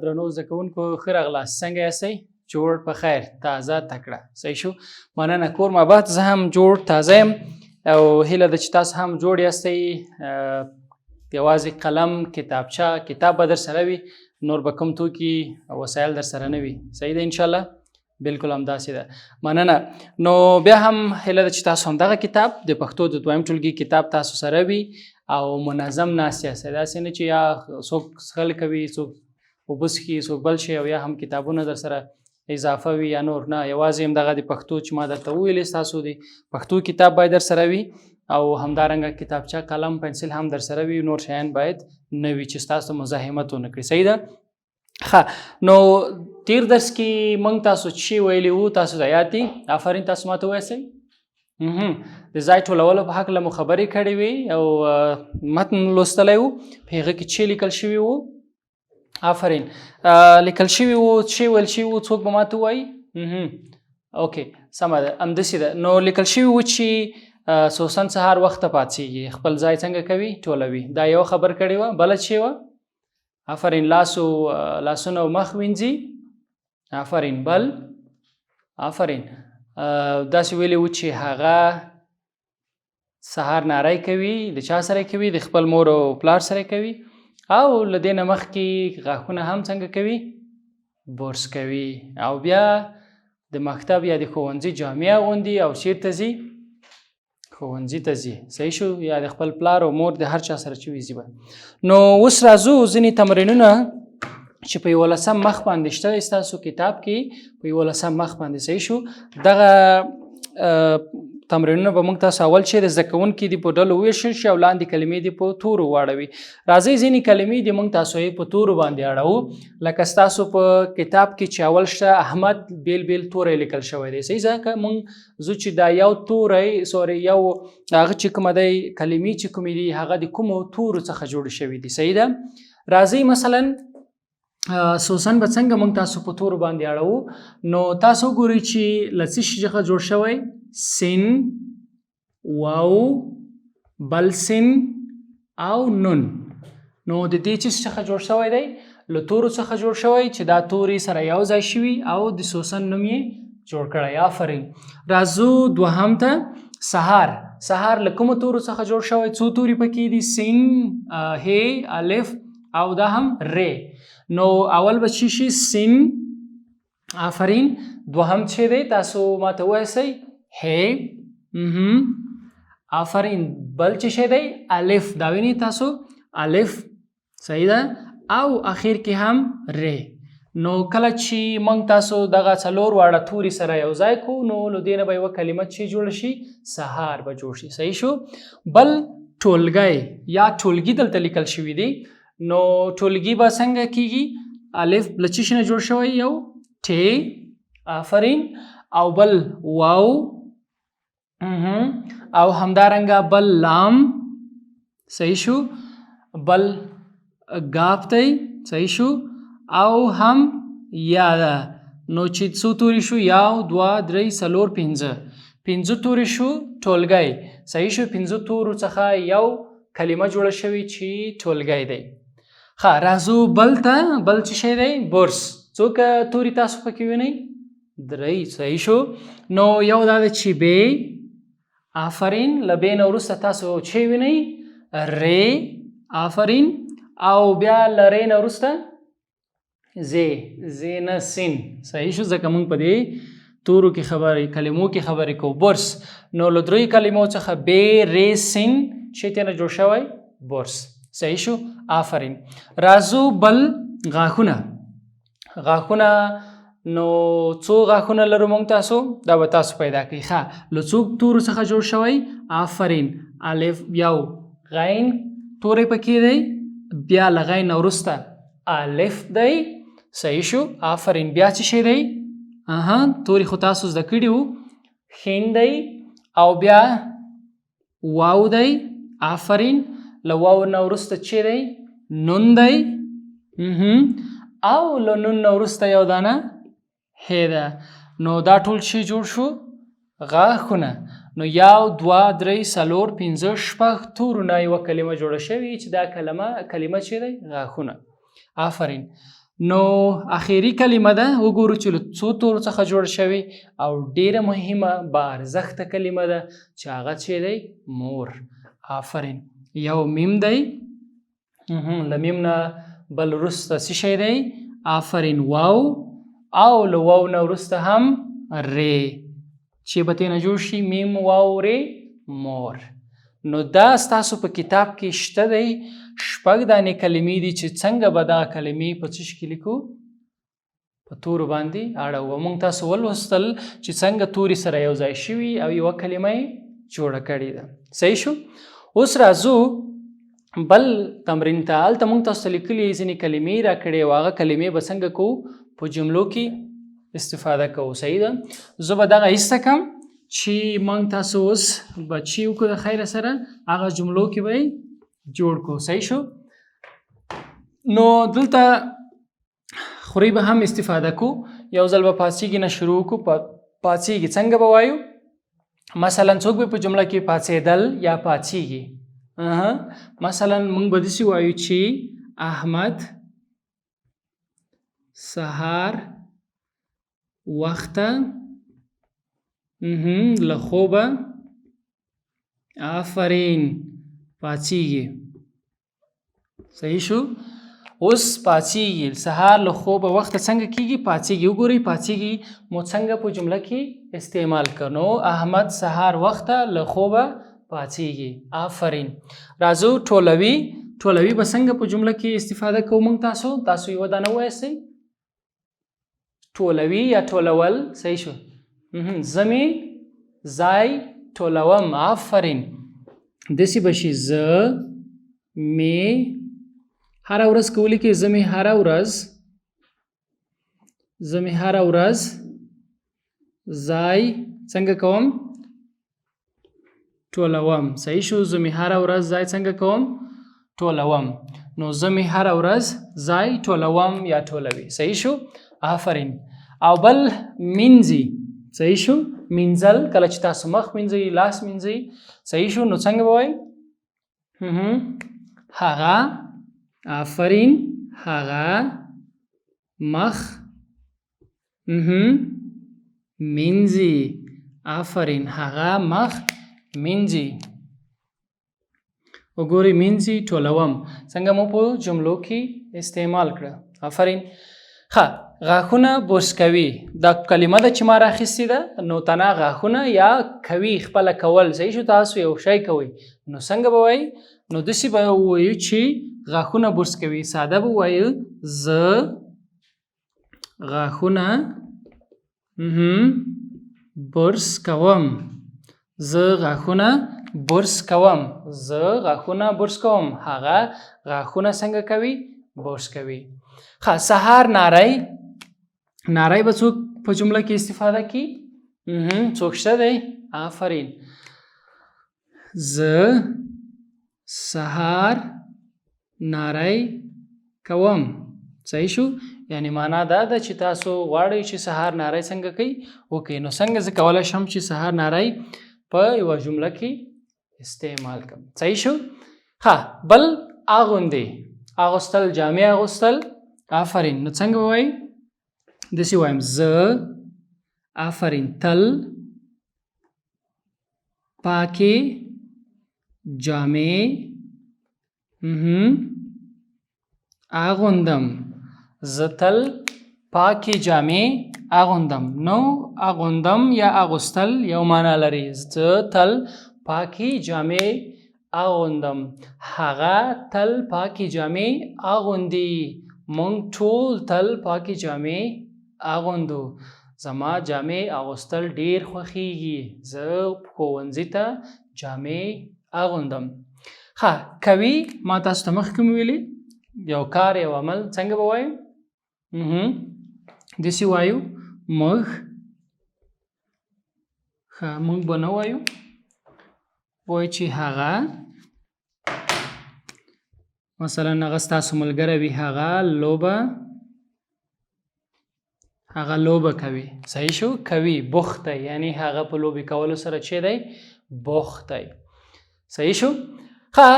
درنو زده کوونکو ښه راغلاست. څنګه یاستئ؟ جوړ په خیر، تازه تکړه. صحیح شو. مننه کور ماباد. زه هم جوړ تازه یم او هیله ده چې تاسو هم جوړ یاستئ. یوازې قلم، کتابچه، کتاب به در سره وي، نور به کوم توکي او وسایل در سره نه وي. صحیح ده انشاءالله؟ بالکل همداسې ده. مننه. نو بیا هم هیله ده چې تاسو هم دغه کتاب د پښتو د دویم ټولګي کتاب تاسو سره وي او منظم ناست یاستئ. داسې نه چې یا څوک څښل کوي، څوک اوبه څښي، څوک بل شي او یا هم کتابونه در سره اضافه وي یا نور نه. یوازې همدغه د پښتو چې ما درته وویلې ستاسو د پښتو کتاب باید در سره وي او همدارنګه کتابچه، قلم، پنسل هم در سره وي. نور شیان باید نه وي چې ستاسو مزاحمت ونه کړي. صحیح ده؟ ښه. نو تیر درس کې موږ تاسو چې ویلي وو تاسو د یاد دي؟ آفرین. تاسو ماته ووایاستئ؟ د ځای ټولولو په هکله مو خبرې کړې وې او متن لوستلی وو. په هغه کې چې لیکل شوي وو؟ آفرین. لیکل شوي وو، چې ویل شوي وو، څوک به ماته ووایي؟ اوکې، سمه ده، همداسې ده. نو لیکل شوي وو چې سوسن سهار وخته پاڅېږي، خپل ځای څنګه کوي؟ ټولوي. دا یوه خبر کړې وه. بله چې وه؟ آفرین. لاسونه او مخ وینځي. آفرین. بل؟ آفرین. داسې ویلي وو چې هغه سهار ناری کوي. د چا سره کوي؟ د خپل مور او پلار سره کوي. او له دې نه مخکې غاښونه هم څنګه کوي؟ برس کوي. او بیا د مکتب یا د ښوونځي جامې اغوندي او چیرته ځي؟ ښوونځي ته ځي. صحیح شو. یا د خپل پلار او مور د هر چا سره چې وي به. نو اوس راځو ځینې تمرینونه چې په 11 مخ باندې شته ستاسو کتاب کې، په 11 مخ باندې. صحیح شو. دغه تمرینونه به موږ تاسو اول چې د زده کوونکي دي په ډلو وویشل شي او لاندې کلمې دي په تورو واړوي. راځئ ځینې کلمې دي موږ تاسو یې په تورو باندې اړوو. لکه ستاسو په کتاب کې چې اول شته احمد بیل بیل توری لیکل شوی دی. صحیح ځکه موږ زه چې دا یو توری یو هغه چې کومه دی کلمې چې کومې دي هغه د کومو تورو څخه جوړې شوي دي. صحیح ده؟ راځئ مثلا سوسن به څنګه موږ تاسو په تورو باندې اړوو. نو تاسو وګورئ چې له څه شي څخه جوړ شوی؟ سین، واو، بل سین او نون. نو د دې چې څخه جوړ شوی دی؟ له تورو څخه جوړ شوی چې دا توري سره یو ځای شوي او د سوسن نوم یې جوړ کړی. آفرین. راځو دوهم ته. سهار. سهار له کومو تورو څخه جوړ شوی؟ څو توري پکې دي؟ سین، ه، الف او دا هم ر. نو اول به چی شي؟ سین. آفرین. دوهم چې دی تاسو ماته ووایاستئ؟ ه. آفرین. بل چې شی دی؟ الف. دا وینئ تاسو؟ الف. صحیح ده. او اخر کې هم ر. نو کله چې موږ تاسو دغه څلور واړه توري سره یو ځای کو نو له دې نه به یوه کلمه چې جوړه شي؟ سهار به جوړ شي. صحیح شو. بل ټولګی یا ټولګي دلته لیکل شوي دي. نو ټولګي به څنګه کیږي؟ الف له څه شي نه جوړ شوی؟ یو ټ. آفرین. او بل واو. او همدارنګه بل لام. صحیح شو. بل ګاف دی. صحیح شو. او هم یا ده. نو چې څو توري شو؟ یو، دوه، درې، څلور، پنځه. پنځه توري شو ټولګی. صحیح شو. پنځه تورو څخه یو کلمه جوړه شوې چې ټولګی دی. ښه. راځو بل ته. بل چې شی دی؟ برس. څوک توري تاسو پکې وینئ؟ درې. صحیح شو. نو یو دا ده چې بې. آفرین. له بې نه وروسته تاسو چې وینئ؟ ر. آفرین. او بیا له ر نه وروسته زې. زې نه سین. صحیح شو. ځکه موږ په دې تورو کې خبرې کلمو کې خبرې کوو. برس. نو له درې کلمو څخه بې، ر، سین چې ته نه جوړ شوی؟ برس. صحیح شو. آفرین. راځو بل غاښونه. غاښونه. نو څو غاښونه لرو موږ تاسو؟ دا به تاسو پیدا کړئ. ښه. له څو تورو څخه جوړ شوی؟ آفرین. الف. یو غین توری پکې دی. بیا له غین نه وروسته الف دی. صحیح شو. آفرین. بیا څه شی دی؟ توري خو تاسو زده کړي وو. خین دی. او بیا واو دی. آفرین. له واو نه وروسته چې دی؟ نون دی. او له نون نه وروسته یو دانه ه ده. نو دا ټول شی جوړ شو؟ غاښونه. نو یو، دوه، درې، څلور، پنځه، شپږ تورو نه یوه کلمه جوړه شوې چې دا کلمه چې دی؟ غاښونه. آفرین. نو اخیری کلمه ده وګورو چې له څو تورو څخه جوړ شوی او ډیره مهمه با ارزښته کلمه ده چې هغه چې دی مور. آفرین. یو میم دی له میم نه بل وروسته څه شی دی؟ آفرین واو او له واو نه وروسته هم ری چې به ترې نه جوړ شي میم واو ری مور. نو دا ستاسو په کتاب کې شته دی 6 دانې کلمې دي چې څنګه به دغه کلمې په څه کې لیکو؟ په تورو باندې اړوو. موږ تاسو ولوستل چې څنګه توري سره یو ځای شوي او یوه کلمه یې جوړه کړې ده. صحیح شو؟ اوس راځو بل تمرین ته. هلته موږ تاسو ته لیکلي ځینې کلمې راکړې او هغه کلمې به څنګه کوو؟ په جملو کې استفاده کوو. صحیح ده؟ زه به دغه ایسته کړم چې موږ تاسو اوس بچي وکړو د خیره سره هغه جملو کې به جوړ کړو. صحیح شو؟ نو دلته خوري به هم استفاده کو. یو ځل به پاڅېږي نه شروع کو. پاڅېږي څنګه به وایو؟ مثلا څوک به په جمله کې پاڅېدل یا پاڅېږي. مثلا موږ به داسې وایو چې احمد سهار وخته له خوبه آفرین پاڅېږي. صحیح شو؟ اوس پاڅېږي سهار له خوبه وخته څنګه کېږي؟ پاڅېږي. وګورئ پاڅېږي مو څنګه په جمله کې استعمال کړو. نو احمد سهار وخته له خوبه پاڅېږي. آفرین. راځو ټولوي. ټولوي به څنګه په جمله کې استفاده کوو موږ تاسو یوه دانه ووایاستئ؟ ټولوي یا ټولول. صحیح شو؟ زمې ځای ټولوم. آفرین. داسې به شي زه مې هره ورځ کولی کې زه مې هره ورځ ځای څنګه کوم؟ ټولوم. صحیح شو؟ زه مې هره ورځ ځای څنګه کوم؟ ټولوم. نو زه مې هره ورځ ځای ټولوم یا ټولوي. صحیح شو؟ آفرین. او بل مینځي. صحیح شو؟ مینځل کله چې تاسو مخ مینځئ لاس مینځئ. صحیح شو؟ نو څنګه به وایئ؟ هغه. آفرین. هغه مخ مینځي. آفرین. هغه مخ مینځي. وګورئ مینځي ټولوم څنګه مو په جملو کې استعمال کړه. آفرین. ښه غاښونه برس کوي. دا کلمه ده چې ما راخیستې ده. نو تنه غاښونه یا کوي خپله کول. صحیح شو؟ تاسو یو شی کوئ نو څنګه به وایي؟ نو داسې به ووایو چې غاښونه برس کوي. ساده به ووایو زه غاښونه برس کوم. زه غاښونه برس کوم. زه غاښونه برس کوم. هغه غاښونه څنګه کوي؟ برس کوي. ښه سهار ناری. ناری به څوک په جمله کې استفاده کوي؟ څوک شته دی؟ آفرین. زه سهار ناری کوم. صحیح شو؟ یعنی معنا دا ده چې تاسو غواړئ چې سهار ناری څنګه کوي؟ وکړئ. نو څنګه زه کولی شم چې سهار ناری په یوه جمله کې استعمال کړم؟ صحیح شو؟ ښه بل اغوندې. اغوستل جامې اغوستل. آفرین. نو څنګه به وایي؟ داسې وایم زه آفرین تل پاکې جامې اغوندم. زه تل پاکې جامې اغوندم. نو اغوندم یا اغوستل یو معنا لري. زه تل پاکې جامې اغوندم. هغه تل پاکې جامې اغوندي. موږ ټول تل پاکې جامې اغوندو. زما جامې اغوستل ډیر خوښیږي. زه ښوونځي ته جامې اغوندم. ښه کوي ما تاسو ته مخکې مې ویلي یو کار یو عمل څنګه به وایو؟ داسې وایو موږ. ښه موږ به نه وایو. وایو چې هغه مثلا هغه ستاسو ملګری وي. هغه لوبه کوي. صحیح شو؟ کوي بوخت دی. یعنی هغه په لوبې کولو سره چې دی بوخت دی. صحیح شو؟ ښه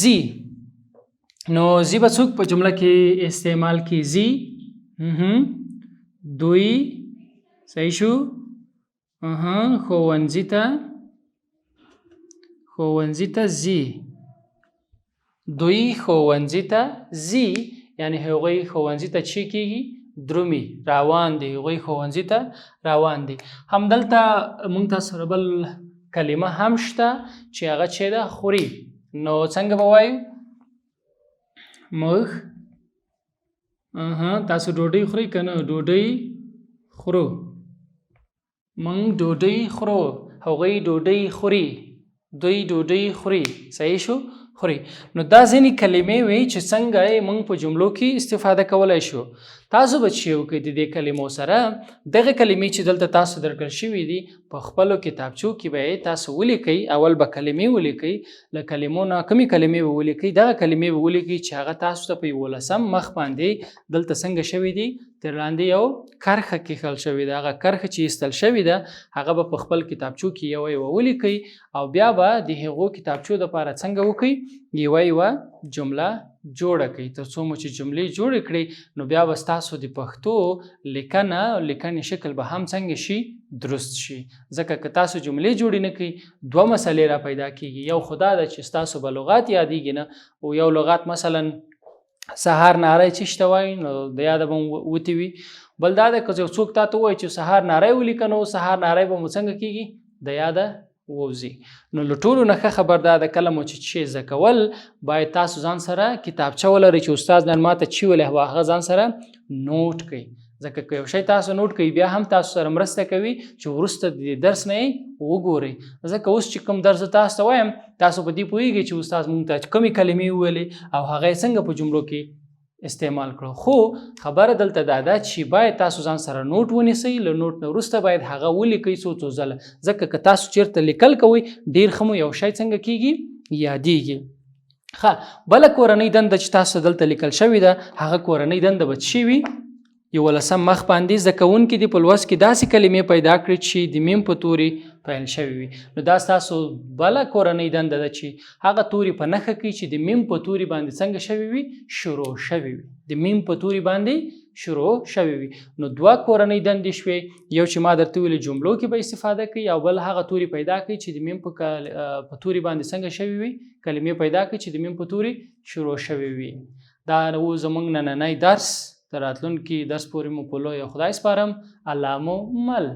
زی. نو زی به څوک په جمله کې استعمال کی؟ زی دوی صحیح شو ښوونځي ته ځي دوی ښوونځي ته ځي یعنی هغوی ښوونځي ته چی کیږي درومي روان دي هغوی ښوونځي ته روان دي همدلته موږ تاسو سره بل کلمه هم شته چې هغه چې ده خوري نو څنګه به وایو موږ تاسو ډوډۍ خورئ که نه ډوډۍ خورو موږ ډوډۍ خورو هغوی ډوډۍ خوري دوی ډوډۍ خوري صحیح شو خوري نو دا ځینې کلمې وي چې څنګه موږ په جملو کې استفاده کولی شو تاسو به چې وکړئ د دې کلمو سره دغه کلمې چې دلته تاسو درکړل شوي دي په خپلو کتابچو کې به تاسو ولیکئ اول به کلمې ولیکئ له کلمو نه کومې کلمې به ولیکئ دغه کلمې به ولیکئ چې هغه تاسو ته په 11 مخ باندې دلته څنګه شوي دي تر لاندې یو کرښه کښل شوې ده هغه کرښه چې ایستل شوې ده هغه به په خپل کتابچو کې یوه ولیکئ او بیا به د هغو کتابچو دپاره څنګه وکئ یوه جمله جوړه کړئ تر څو مو چې جملې جوړې کړئ نو بیا به ستاسو د پښتو لیکنې شکل به هم څنګه شي درست شي ځکه که تاسو جملې جوړې نه کړئ دوه مسلې را پیدا کیږي یو خدا ده چې ستاسو به لغات یادېږي نه او یو لغات مثلا سهار ناری چې شته وایي نو د یاده به وتې وي بل دا ده که څوک تا ته ووایي چې سهار ناری ولیکه نو سهار ناری به مو څنګه کیږي د یاده ووځي نو له ټولو نه ښه خبر دا ده کله مو چې زده کول باید تاسو ځان سره کتابچه ولرئ چې استاد نن ماته چې ویلی هغه ځان سره نوټ کړئ ځکه که یو شی تاسو نوټ کوئ بیا هم تاسو سره مرسته کوي چې وروسته د درس نه یې وګورئ ځکه اوس چې کوم درس تاسو ته وایم تاسو په دې پوهیږئ چې استاد موږ ته کومې کلمې وویلې او هغه یې څنګه په جملو کې استعمال کړو خو خبره دلته دا ده چې باید تاسو ځان سره نوٹ ونیسئ له نوٹ نه وروسته باید هغه ولیکئ څو ځله ځکه که تاسو چیرته لیکل کوئ ډېر ښه مو یو شی څنګه کیږي یادیږي بله کورنۍ دنده چې تاسو دلته لیکل شوې ده هغه کورنۍ دنده به څه وي 11 مخ باندې زده کوونکي دې په لوست کې داسې کلمې پیدا کړي چې د میم په توري پیل شوي وي نو دا ستاسو بله کورنۍ دنده ده چې هغه توري په نښه کړي چې د میم په توري باندې څنګه شوي وي شروع شوي وي د میم په توري باندې شروع شوي وي نو دوه کورنۍ دندې شوې یو چې ما درته ویلې جملو کې به استفاده کوي او بل هغه توري پیدا کړي چې د میم په توري باندې څنګه شوي وي کلمې پیدا کړي چې د میم په توري شروع شوي وي دا زموږ نننی درس تر راتلونکي درس پورې مو په لوی خدای سپارم الله مو مل